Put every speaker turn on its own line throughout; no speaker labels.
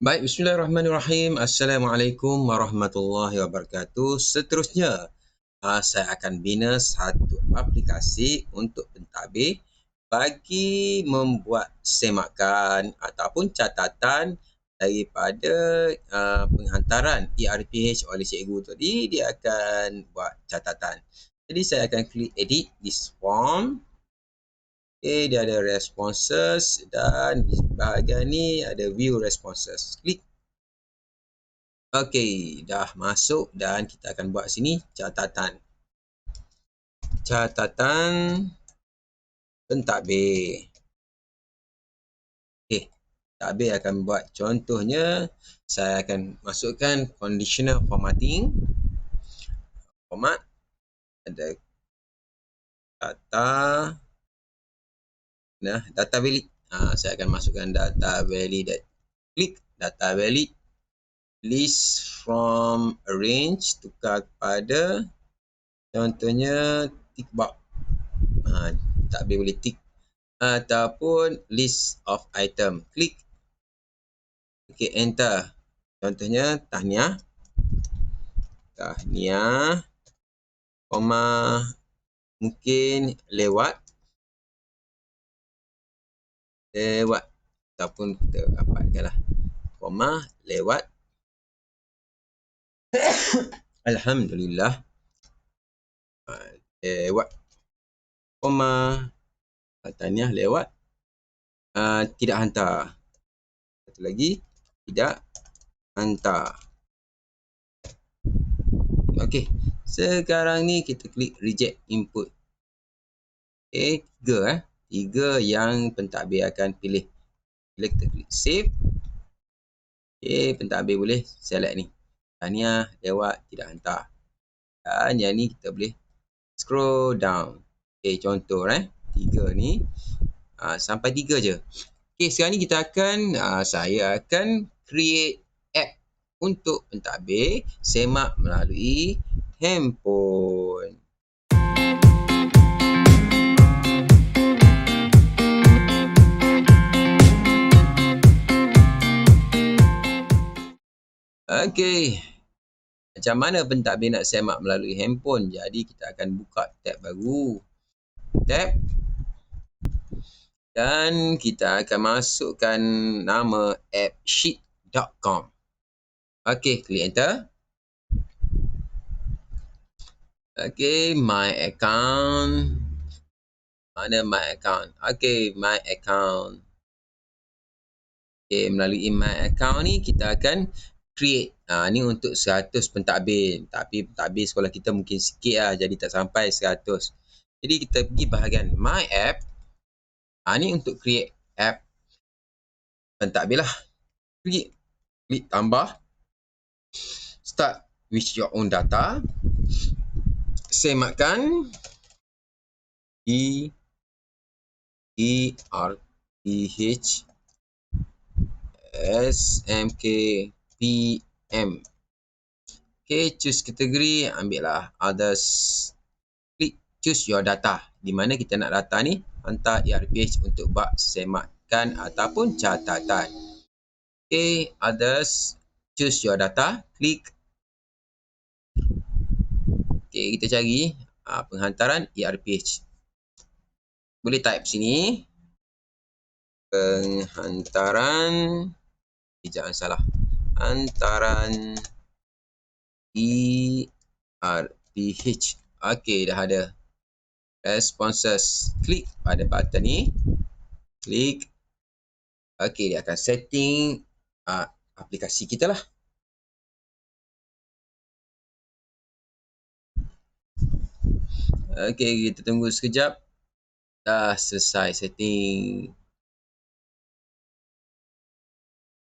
Baik, bismillahirrahmanirrahim. Assalamualaikum warahmatullahi wabarakatuh. Seterusnya, saya akan bina satu aplikasi untuk pentadbir bagi membuat semakan ataupun catatan daripada penghantaran ERPH oleh cikgu tadi. Dia akan buat catatan. Jadi saya akan klik edit this form. Okay, dia ada responses dan di bahagian ni ada view responses. Klik. Okey, dah masuk dan kita akan buat sini catatan. Catatan pentadbir. Okey, pentadbir akan buat contohnya, saya akan masukkan conditional formatting. Format ada data valid. Saya akan masukkan data valid. Klik data valid. List from arrange, tukar kepada contohnya tick box. Pentadbir boleh tick ataupun list of item. Klik. Okey, enter. Contohnya tahniah. Tahniah, koma, mungkin lewat. Lewat. Ataupun kita rapatkanlah. Koma, lewat. Alhamdulillah. Lewat. Koma, tahniah lewat. Tidak hantar. Satu lagi. Tidak hantar. Okey. Sekarang ni kita klik reject input. Okey, tiga yang pentadbir akan pilih. Bila kita klik save. Okey, pentadbir boleh select ni. Tahniah lewat tidak hantar. Dan yang ni kita boleh scroll down. Okey, contoh tiga ni. Sampai tiga je. Okey, sekarang ni kita akan saya akan create app untuk pentadbir semak melalui handphone. Okey. Macam mana pentadbir nak semak melalui handphone? Jadi kita akan buka tab baru. Tab. Dan kita akan masukkan nama appsheet.com. Okey, klik enter. Okey, my account. Mana my account? Okey, my account. Okey, melalui my account ni kita akan create. Ni untuk 100 pentadbir. Tapi pentadbir sekolah kita mungkin sikit lah. Jadi tak sampai 100. Jadi kita pergi bahagian my app. Ni untuk create app pentadbir lah. Klik tambah. Start with your own data. Semakkan ERPH SMKPM. Okay, choose kategori, ambil lah others. Klik choose your data. Di mana kita nak data ni hantar ERPH untuk buat semakan ataupun catatan. Okay, others, choose your data. Klik. Okay, kita cari penghantaran ERPH. Boleh type sini. Penghantaran. Jangan salah. Hantaran ERPH. Okey, dah ada responses. Klik pada button ni. Klik. Okey, dia akan setting aplikasi kita lah. Okey, kita tunggu sekejap. Dah selesai setting.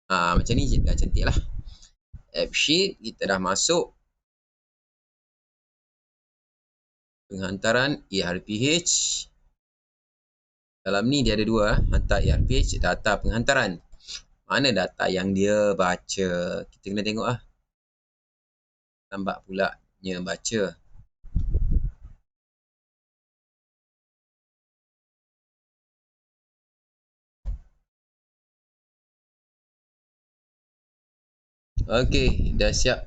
Macam ni dah cantik lah. AppSheet, kita dah masuk. Penghantaran ERPH. Dalam ni dia ada dua. Hantar ERPH, data penghantaran. Mana data yang dia baca? Kita kena tengok lah. Nampak pula nya baca. Okey, dah siap.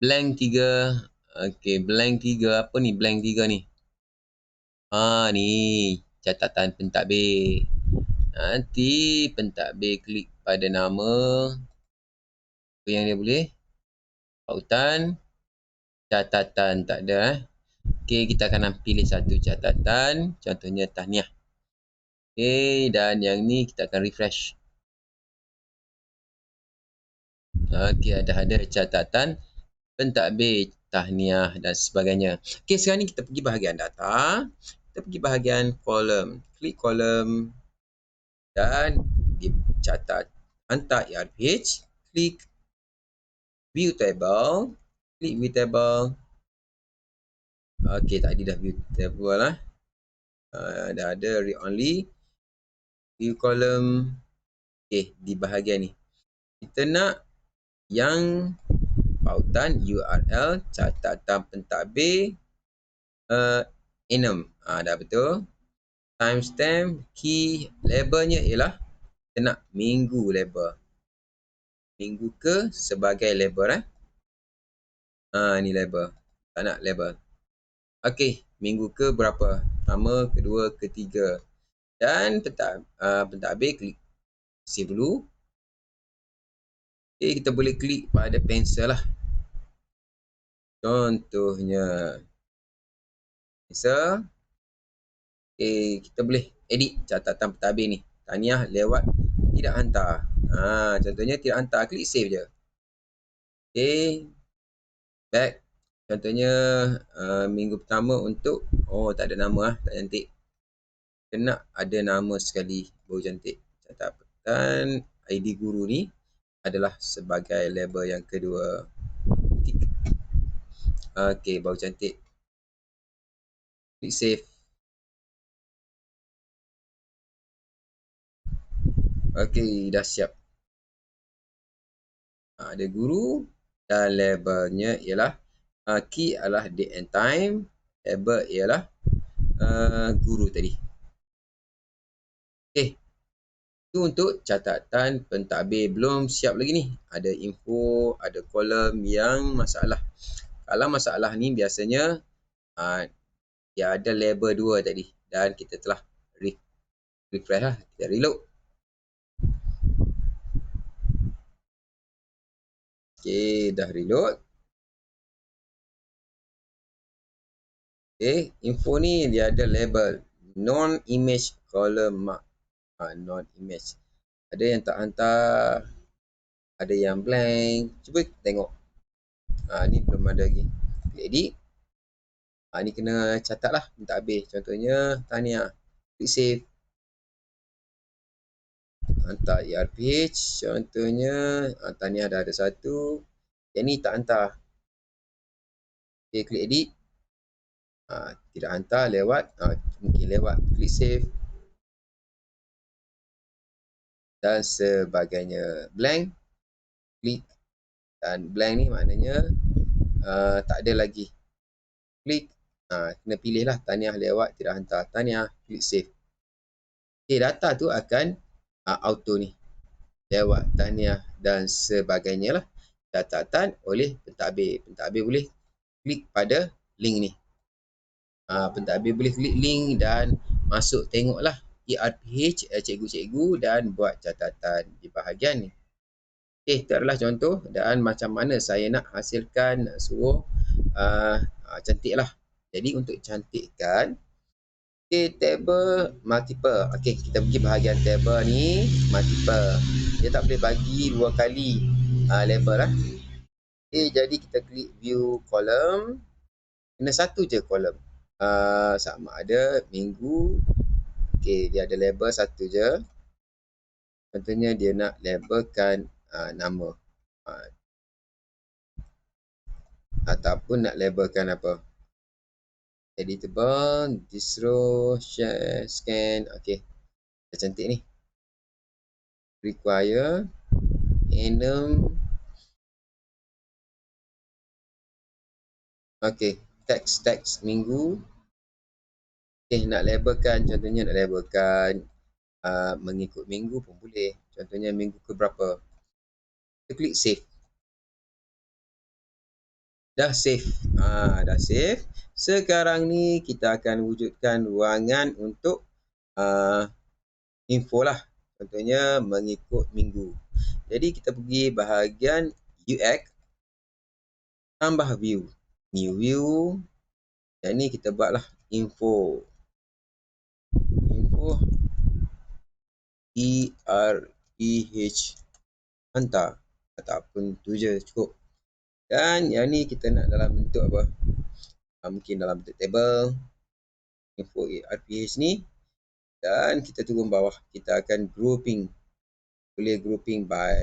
Blank 3. Okey, blank 3. Apa ni blank 3 ni? Ni catatan pentadbir. Nanti pentadbir klik pada nama. Apa yang dia boleh? Pautan. Catatan tak ada. Okey, kita akan pilih satu catatan. Contohnya tahniah. Okey, dan yang ni kita akan refresh. Okey, ada catatan pentadbir, tahniah dan sebagainya. Okey, sekarang ni kita pergi bahagian data. Kita pergi bahagian kolom. Klik kolom dan dicatat hantar ERPH. Klik view table. Klik view table. Okey, tadi dah view table lah. Dah ada read only. View kolom. Okey, di bahagian ni. Kita nak yang pautan URL catatan pentadbir enum. Dah betul. Timestamp, key, labelnya ialah kita nak minggu label. Minggu ke sebagai label ni label. Tak nak label. Okey, minggu ke berapa? Pertama, kedua, ketiga. Dan pentadbir klik save dulu. Okey, kita boleh klik pada pensel lah. Contohnya pensel. Okey, kita boleh edit catatan pentadbir ni. Tahniah lewat tidak hantar. Contohnya tidak hantar, klik save je. Okey. Back. Contohnya minggu pertama untuk tak ada nama tak cantik. Kena ada nama sekali baru cantik. Catatan ID guru ni adalah sebagai label yang kedua. Okey, baru cantik. Klik save. Okey, dah siap. Ada guru dan labelnya ialah key adalah date and time, label ialah guru tadi. Okey. Itu untuk catatan pentadbir. Belum siap lagi ni. Ada info, ada kolom yang masalah. Kalau masalah ni biasanya dia ada label 2 tadi dan kita telah refresh lah. Kita reload. Okey, dah reload. Okey, info ni dia ada label non-image column mark. Non-image. Ada yang tak hantar, ada yang blank. Cuba tengok. Ni belum ada lagi. Klik edit. Ni kena catat lah pentadbir. Contohnya tahniah. Klik save. Hantar ERPH. Contohnya tahniah dah ada satu. Yang ni tak hantar. Okay, klik edit. Tidak hantar lewat. Mungkin lewat. Klik save. Dan sebagainya. Blank. Klik. Dan blank ni maknanya tak ada lagi. Klik. Kena pilih lah tahniah lewat tidak hantar. Tahniah. Klik save. Okay, data tu akan auto ni. Lewat tahniah dan sebagainya lah. Catatan oleh pentadbir. Pentadbir boleh klik pada link ni. Pentadbir boleh klik link dan masuk tengoklah ERPH cikgu-cikgu dan buat catatan di bahagian ni. Okay, itu adalah contoh dan macam mana saya nak hasilkan suruh cantik lah. Jadi untuk cantikkan, okay, table multiple. Okay, kita pergi bahagian table ni multiple. Dia tak boleh bagi 2 kali label lah. Okay, jadi kita klik view column. Kena satu je kolom. Sama ada minggu. Okay, dia ada label satu je. Contohnya dia nak labelkan nama. Ataupun nak labelkan apa. Editable, distro, share, scan. Okay, dah cantik ni. Require, enum. Okay, text minggu. Okay, nak labelkan, contohnya nak labelkan mengikut minggu pun boleh. Contohnya minggu ke berapa. Kita klik save. Dah save. Dah save. Sekarang ni kita akan wujudkan ruangan untuk uh, info lah. Contohnya mengikut minggu. Jadi kita pergi bahagian UX, tambah view. New view. Yang ni kita buatlah info. Info ERPH hantar. Ataupun tu je cukup. Dan yang ni kita nak dalam bentuk apa? Mungkin dalam bentuk table. Info ERPH ni. Dan kita turun bawah. Kita akan grouping. Boleh grouping by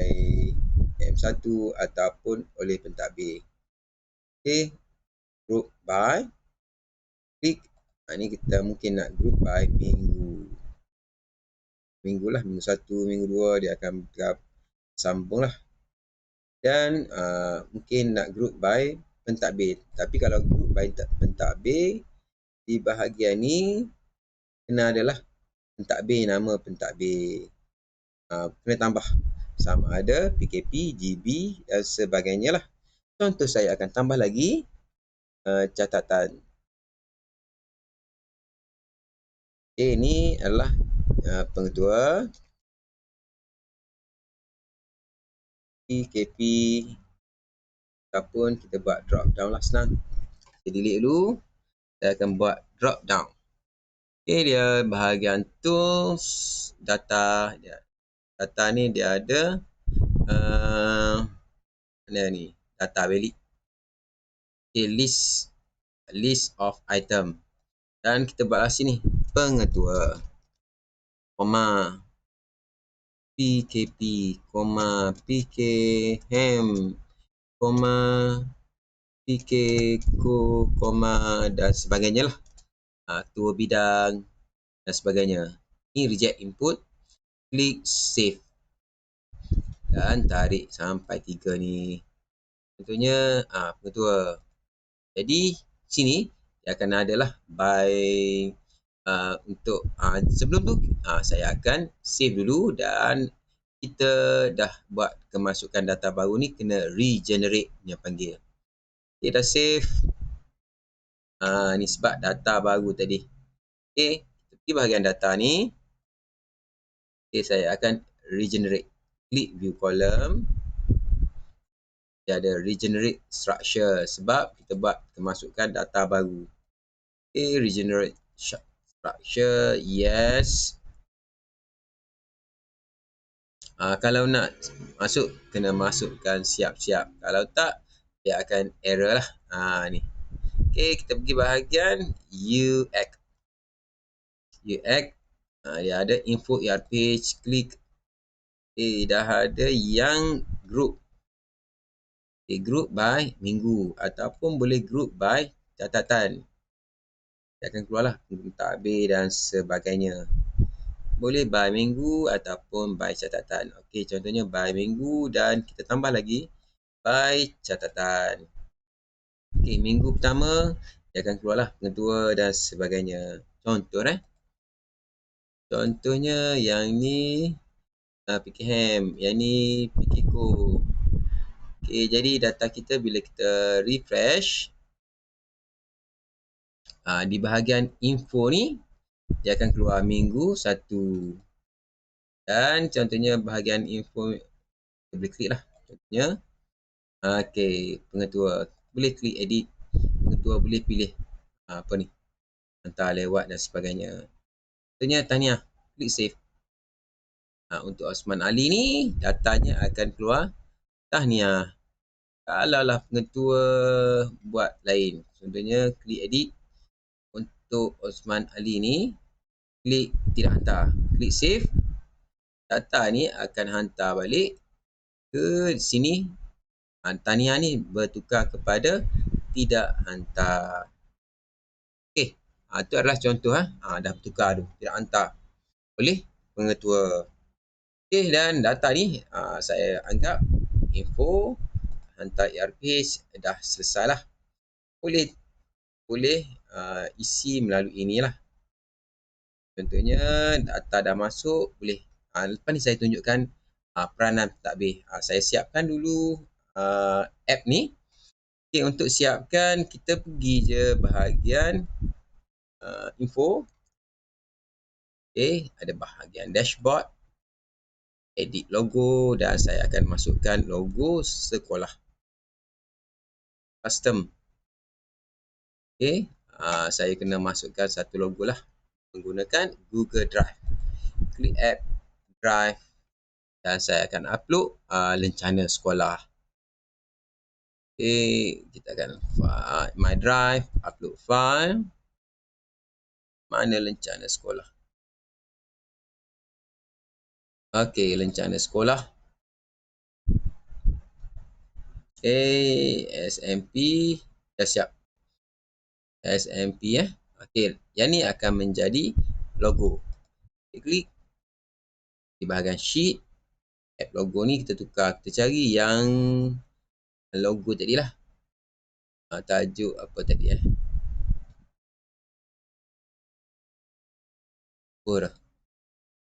M1 ataupun oleh pentadbir. Okay. Group by. Klik. Ni kita mungkin nak group by minggu. Minggu lah. Minggu 1, minggu 2 dia akan sambung lah. Dan mungkin nak group by pentadbir. Tapi kalau group by pentadbir, di bahagian ni kena adalah pentadbir, nama pentadbir. Kena tambah sama ada PKP, GB dan sebagainya lah. Contoh saya akan tambah lagi catatan. Okay, ni adalah pengetua PKP ataupun kita buat drop down lah, senang. Saya delete dulu. Saya akan buat drop down. Okay, dia bahagian tools, data. Data ni dia ada mana ni? Data valid. Okay, list of item. Dan kita buatlah sini pengetua, koma PKP, koma PKM, koma PKQ, koma dan sebagainya lah. Tua bidang dan sebagainya. Ini reject input. Klik save. Dan tarik sampai 3 ni. Contohnya pengetua. Jadi sini dia akan ada lah by untuk sebelum tu saya akan save dulu dan kita dah buat kemasukan data baru ni kena regenerate punya panggil. Okay, dah save. Ni sebab data baru tadi. Okay, kita pergi bahagian data ni. Okay, saya akan regenerate. Klik view column. Dia ada regenerate structure sebab kita buat kemasukan data baru. Okay, regenerate structure, yes. Kalau nak masuk, kena masukkan siap-siap. Kalau tak, dia akan error lah. Ni. Okay, kita pergi bahagian UX. UX, dia ada info ERPH, klik. Okay, dah ada yang group. Okay, group by minggu ataupun boleh group by catatan. Dia akan keluarlah pentadbir dan sebagainya. Boleh by minggu ataupun by catatan. Okey, contohnya by minggu dan kita tambah lagi by catatan. Okey, minggu pertama dia akan keluarlah pengetua dan sebagainya. Contoh Contohnya yang ni PKM, yang ni PKQ. Okey, jadi data kita bila kita refresh di bahagian info ni dia akan keluar minggu 1. Dan contohnya bahagian info kita boleh klik lah. Contohnya okey, pengetua. Boleh klik edit. Pengetua boleh pilih apa ni, hantar lewat dan sebagainya. Contohnya tahniah. Klik save. Untuk Osman Ali ni datanya akan keluar tahniah. Kalau lah pengetua buat lain. Contohnya klik edit. Untuk Osman Ali ni klik tidak hantar. Klik save. Data ni akan hantar balik ke sini. Tahniah ni bertukar kepada tidak hantar. Okey, itu adalah contoh dah bertukar tu, tidak hantar oleh pengetua. Okey, dan data ni saya anggap info hantar ERPH dah selesai lah. Boleh isi melalui inilah. Contohnya data dah masuk, boleh. Lepas ni saya tunjukkan peranan pentadbir. Saya siapkan dulu app ni. Okay, untuk siapkan, kita pergi je bahagian info. Okay, ada bahagian dashboard, edit logo, dan saya akan masukkan logo sekolah custom. Okay, saya kena masukkan satu logo lah menggunakan Google Drive. Klik add Drive dan saya akan upload lencana sekolah. Okay, kita akan my drive, upload file. Mana lencana sekolah? Okay, lencana sekolah. SMP dah siap. SMP Okay, yang ni akan menjadi logo. Kita klik di bahagian sheet. Add logo ni kita tukar, kita cari yang logo tadi lah. Tajuk apa tadi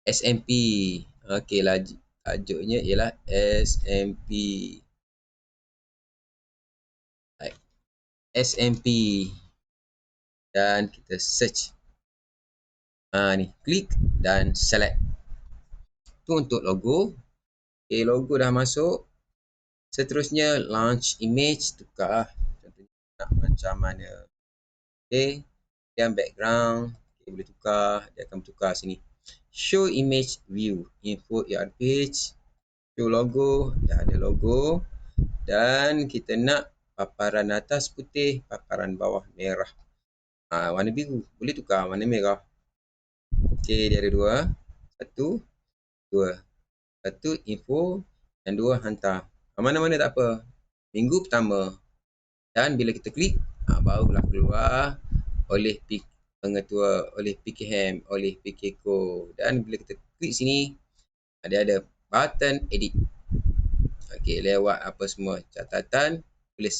SMP. Okey lah, tajuknya ialah SMP. Baik. SMP. Dan kita search. Ni, klik dan select. Tu untuk logo. Okay, logo dah masuk. Seterusnya launch image, tukar. Contohnya nak macam mana. Okay. Dan background, okay, boleh tukar. Dia akan tukar sini. Show image view, info page. Show logo, dah ada logo. Dan kita nak paparan atas putih, paparan bawah merah. Warna biru, boleh tukar warna merah. Okey, dia ada dua. Satu, dua. Satu info dan dua hantar. Mana-mana tak apa. Minggu pertama. Dan bila kita klik, barulah keluar oleh pengetua, oleh PKM, oleh PKCO. Dan bila kita klik sini, dia ada button edit. Okey, lewat apa semua catatan, tulis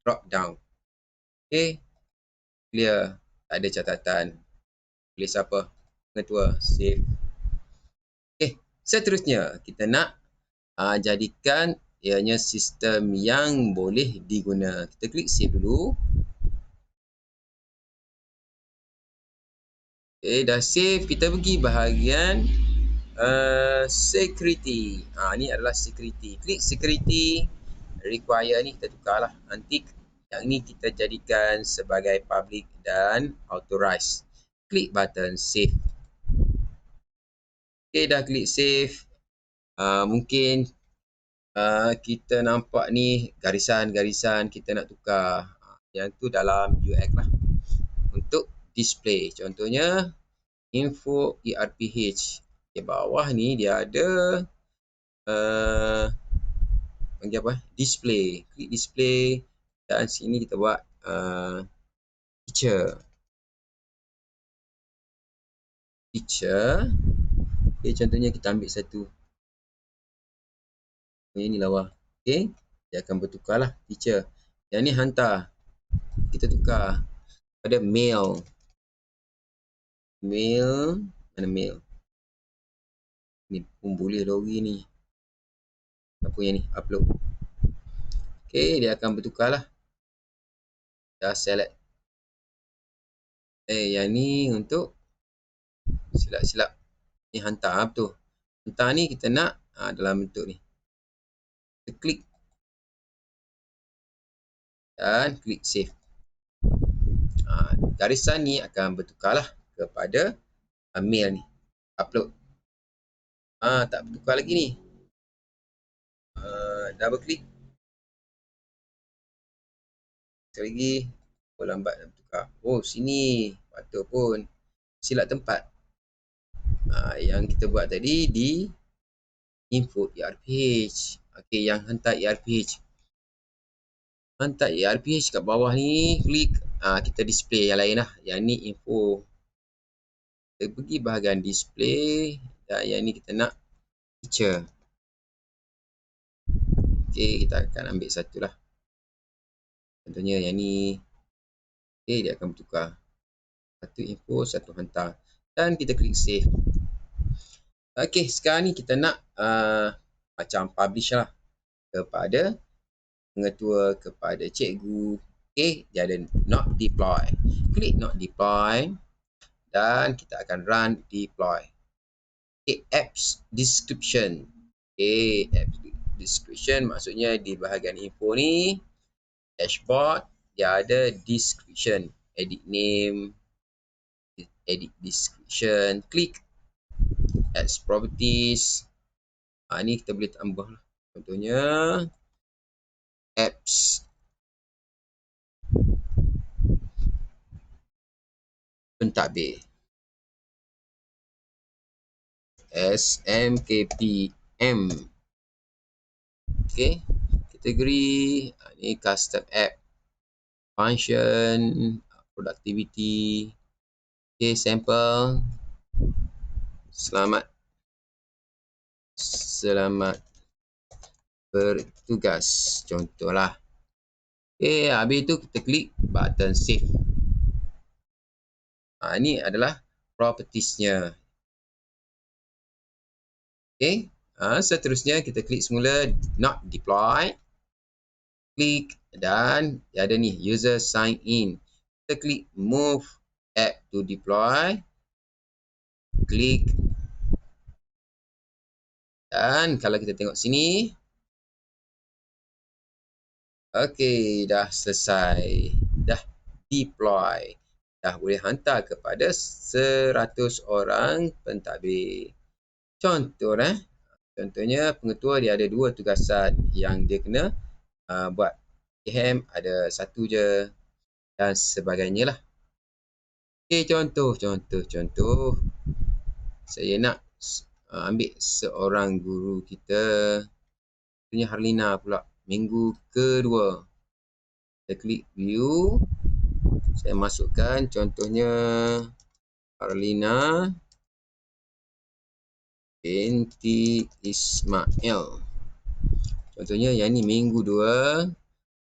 drop down. Okey, clear, tak ada catatan. Tulis apa? Pengetua, save. Okey, seterusnya kita nak jadikan ianya sistem yang boleh diguna. Kita klik save dulu. Okey, dah save. Kita pergi bahagian security. Ni adalah security. Klik security. Require ni kita tukarlah. Nanti yang ni kita jadikan sebagai public dan authorized. Klik button save. Okay, dah klik save. Mungkin kita nampak ni garisan-garisan kita nak tukar. Yang tu dalam UX lah. Untuk display. Contohnya info ERPH. Di bawah ni dia ada panggil apa? Display. Klik display. Dan sini kita buat teacher. Teacher. Okay, contohnya kita ambil satu. Ini lawa. Okay. Dia akan bertukar lah teacher. Yang ni hantar. Kita tukar pada mail. Mail. Mana mail? Ni pun boleh lori ni. Apa yang ni? Upload. Okay. Dia akan bertukar lah. Dah select. Yang ni untuk silap-silap. Ni hantar betul. Hantar ni kita nak dalam bentuk ni. Kita klik. Dan klik save. Garisan ni akan bertukar lah kepada mail ni. Upload. Tak bertukar lagi ni. Double klik. Sekali lagi. Lambat nak bertukar. Sini. Patut pun. Silap tempat. Yang kita buat tadi di info ERPH. Okey, yang hantar ERPH. Hantar ERPH kat bawah ni. Klik. Kita display yang lain lah. Yang ni info. Kita pergi bahagian display. Dan yang ni kita nak teacher. Okey, kita akan ambil satu lah. Contohnya yang ni. Okey, dia akan bertukar. Satu info, satu hantar. Dan kita klik save. Okey, sekarang ni kita nak macam publish lah kepada pengetua kepada cikgu. Okey, dia ada not deploy. Klik not deploy dan kita akan run deploy. Okey, apps description. Okey, apps description maksudnya di bahagian info ni, dashboard, dia ada description, edit name, edit description, klik apps properties. Ni kita boleh tambah lah. Contohnya apps pentadbir, SMKPM. Okey, kategori ni custom app, function, productivity. Okey, sampel. Selamat bertugas, contohlah. Okey, habis tu kita klik button save. Ini adalah propertiesnya. Okey, seterusnya kita klik semula not deploy. Klik dan ada ni user sign in. Kita klik move app to deploy. Klik. Dan kalau kita tengok sini, okey, dah selesai. Dah deploy. Dah boleh hantar kepada 100 orang pentadbir. Contohnya pengetua dia ada 2 tugasan yang dia kena buat. KM ada 1 je dan sebagainya lah. Okey, contoh. Saya nak ambil seorang guru kita. Contohnya Harlina pula. Minggu kedua. Saya klik view. Saya masukkan contohnya Harlina binti Ismail. Contohnya yang ni minggu 2.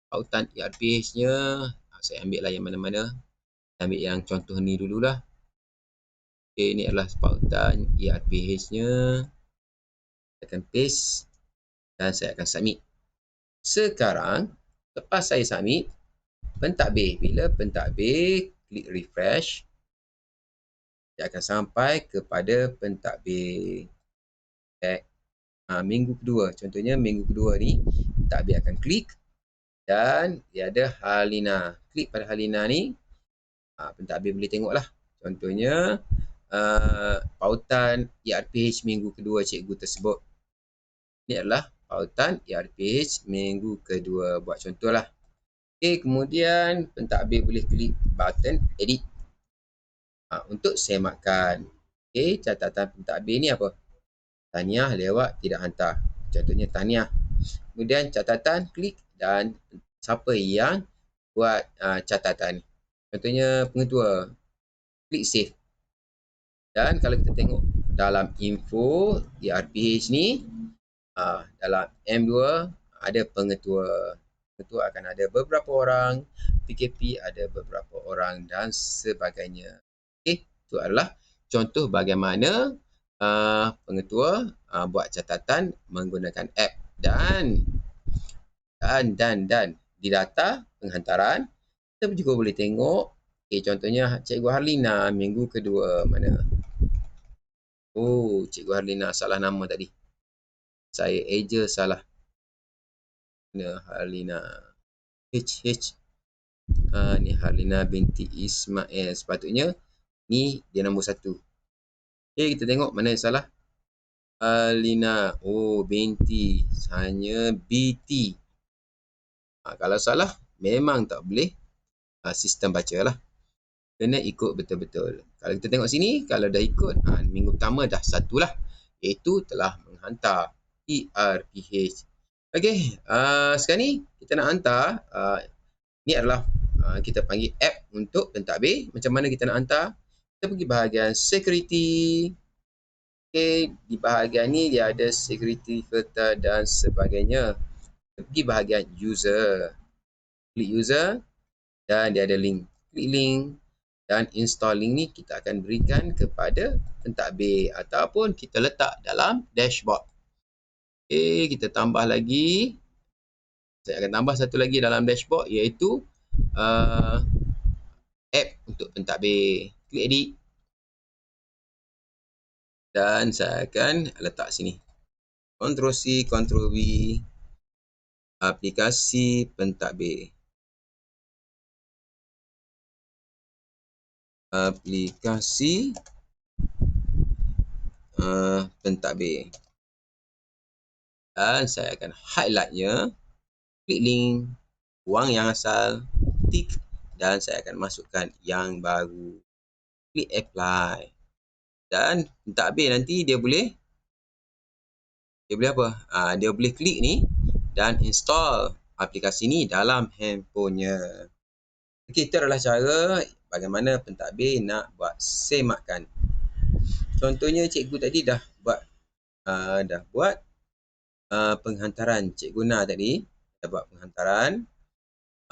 Pautan ERPH-nya. Saya ambil lah yang mana-mana. Ambil yang contoh ni dululah. Okey, ini adalah pautan ERPH-nya. Saya akan paste dan saya akan submit. Sekarang, lepas saya submit, pentadbir. Bila pentadbir klik refresh, dia akan sampai kepada pentadbir minggu kedua. Contohnya minggu kedua ni, pentadbir akan klik dan dia ada Harlina. Klik pada Harlina ni, pentadbir boleh tengok lah. Contohnya, pautan ERPH minggu kedua cikgu tersebut. Ini adalah pautan ERPH minggu kedua. Buat contoh lah. Okey, kemudian pentadbir boleh klik button edit untuk semakkan. Okey, catatan pentadbir ni apa? Tahniah lewat tidak hantar. Contohnya tahniah. Kemudian catatan, klik dan siapa yang buat catatan ni. Contohnya pengetua. Klik save. Dan kalau kita tengok dalam info ERPH ni, dalam M2 ada pengetua. Pengetua akan ada beberapa orang, PKP ada beberapa orang dan sebagainya. Okey, itu adalah contoh bagaimana pengetua buat catatan menggunakan app dan di data penghantaran kita juga boleh tengok. Okey, contohnya Cikgu Harlina minggu kedua mana? Oh, Cikgu Harlina salah nama tadi. Saya eja salah. Harlina. H. Ni Harlina binti Ismail. Sepatutnya ni dia nombor 1. Okay, kita tengok mana yang salah. Harlina. Oh, binti. Hanya BT. Kalau salah, memang tak boleh sistem baca lah. Kena ikut betul-betul. Kalau kita tengok sini, kalau dah ikut, minggu pertama dah 1 lah. Iaitu telah menghantar ERPH. Okey, sekarang ni kita nak hantar. Ni adalah kita panggil app untuk pentadbir. Macam mana kita nak hantar? Kita pergi bahagian security. Okey, di bahagian ni dia ada security filter dan sebagainya. Kita pergi bahagian user. Klik user dan dia ada link. Klik link. Dan install link ni kita akan berikan kepada pentadbir ataupun kita letak dalam dashboard. Okey, kita tambah lagi. Saya akan tambah satu lagi dalam dashboard, iaitu app untuk pentadbir. Klik edit dan saya akan letak sini. Ctrl C, Ctrl V, aplikasi pentadbir. Aplikasi pentadbir. Dan saya akan highlightnya, klik link, buang yang asal, tik, dan saya akan masukkan yang baru. Klik apply. Dan pentadbir nanti dia boleh apa? Dia boleh klik ni dan install aplikasi ni dalam handphonenya. Okey, itu adalah cara bagaimana pentadbir nak buat semakkan. Contohnya cikgu tadi dah buat penghantaran. Cikgu Guna tadi dah buat penghantaran.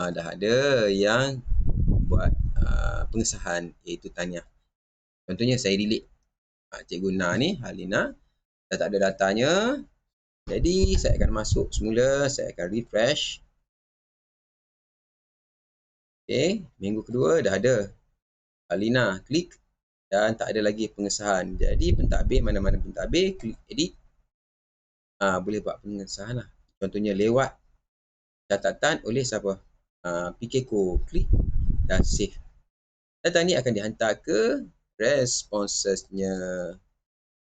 Dah ada yang buat pengesahan, iaitu tahniah. Contohnya saya delete. Cikgu Guna ni, Halina, dah tak ada datanya. Jadi saya akan masuk semula, saya akan refresh. Okey, minggu kedua dah ada. Halina klik dan tak ada lagi pengesahan. Jadi pentadbir, mana-mana pentadbir, klik edit. Boleh buat pengesahan lah. Contohnya lewat catatan oleh siapa? PKCO. Klik dan save. Data ni akan dihantar ke responsesnya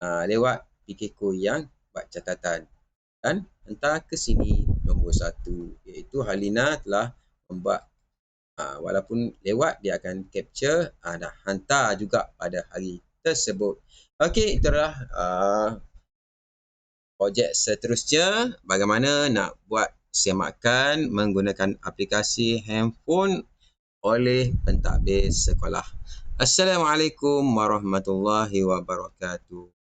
lewat PKCO yang buat catatan. Dan hantar ke sini nombor 1, iaitu Halina telah membuat, walaupun lewat dia akan capture, dah hantar juga pada hari tersebut. Okey, itulah projek seterusnya, bagaimana nak buat semakan menggunakan aplikasi handphone oleh pentadbir sekolah. Assalamualaikum warahmatullahi wabarakatuh.